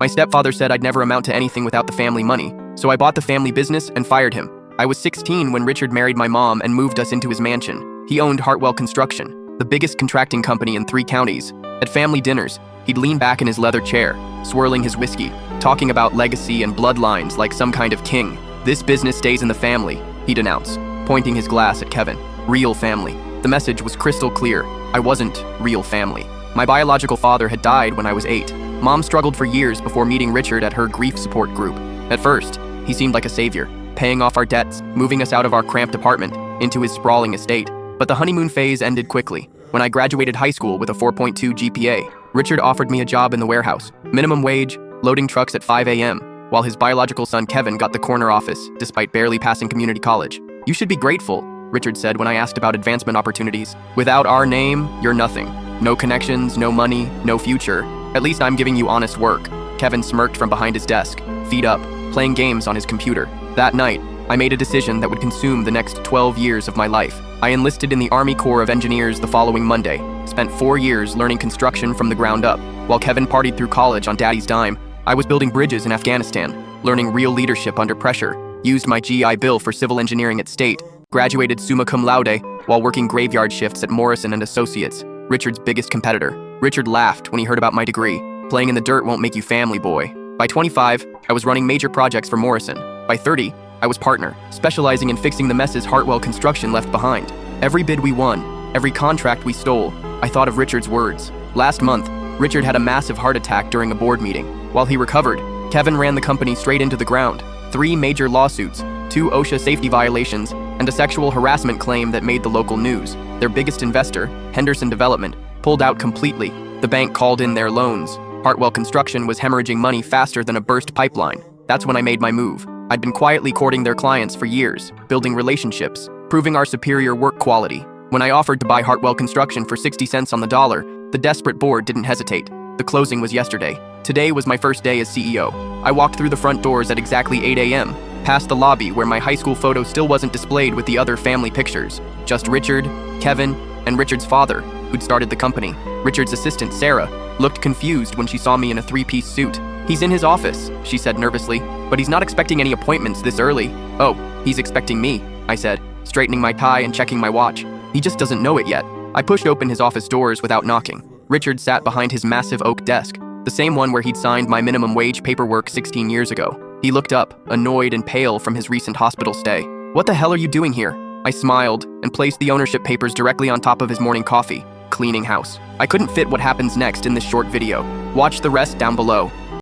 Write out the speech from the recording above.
My stepfather said I'd never amount to anything without the family money, so I bought the family business and fired him. I was 16 when Richard married my mom and moved us into his mansion. He owned Hartwell Construction, the biggest contracting company in 3 counties. At family dinners, he'd lean back in his leather chair, swirling his whiskey, talking about legacy and bloodlines like some kind of king. "This business stays in the family," he'd announce, pointing his glass at Kevin. "Real family." The message was crystal clear. I wasn't real family. My biological father had died when I was 8. Mom struggled for years before meeting Richard at her grief support group. At first, he seemed like a savior, paying off our debts, moving us out of our cramped apartment into his sprawling estate. But the honeymoon phase ended quickly. When I graduated high school with a 4.2 GPA, Richard offered me a job in the warehouse, minimum wage, loading trucks at 5 a.m., while his biological son Kevin got the corner office, despite barely passing community college. "You should be grateful," Richard said when I asked about advancement opportunities. "Without our name, you're nothing. No connections, no money, no future. At least I'm giving you honest work." Kevin smirked from behind his desk, feet up, playing games on his computer. That night, I made a decision that would consume the next 12 years of my life. I enlisted in the Army Corps of Engineers the following Monday, spent 4 years learning construction from the ground up. While Kevin partied through college on daddy's dime, I was building bridges in Afghanistan, learning real leadership under pressure, used my GI Bill for civil engineering at State, graduated summa cum laude while working graveyard shifts at Morrison & Associates, Richard's biggest competitor. Richard laughed when he heard about my degree. "Playing in the dirt won't make you family, boy." By 25, I was running major projects for Morrison. By 30, I was partner, specializing in fixing the messes Hartwell Construction left behind. Every bid we won, every contract we stole, I thought of Richard's words. Last month, Richard had a massive heart attack during a board meeting. While he recovered, Kevin ran the company straight into the ground. 3 major lawsuits, 2 OSHA safety violations, and a sexual harassment claim that made the local news. Their biggest investor, Henderson Development, pulled out completely. The bank called in their loans. Hartwell Construction was hemorrhaging money faster than a burst pipeline. That's when I made my move. I'd been quietly courting their clients for years, building relationships, proving our superior work quality. When I offered to buy Hartwell Construction for 60 cents on the dollar, the desperate board didn't hesitate. The closing was yesterday. Today was my first day as CEO. I walked through the front doors at exactly 8 a.m., past the lobby where my high school photo still wasn't displayed with the other family pictures. Just Richard, Kevin, and Richard's father, who'd started the company. Richard's assistant, Sarah, looked confused when she saw me in a 3-piece suit. "He's in his office," she said nervously, "but he's not expecting any appointments this early." "Oh, he's expecting me," I said, straightening my tie and checking my watch. "He just doesn't know it yet." I pushed open his office doors without knocking. Richard sat behind his massive oak desk, the same one where he'd signed my minimum wage paperwork 16 years ago. He looked up, annoyed and pale from his recent hospital stay. "What the hell are you doing here?" I smiled and placed the ownership papers directly on top of his morning coffee. Cleaning house. I couldn't fit what happens next in this short video. Watch the rest down below.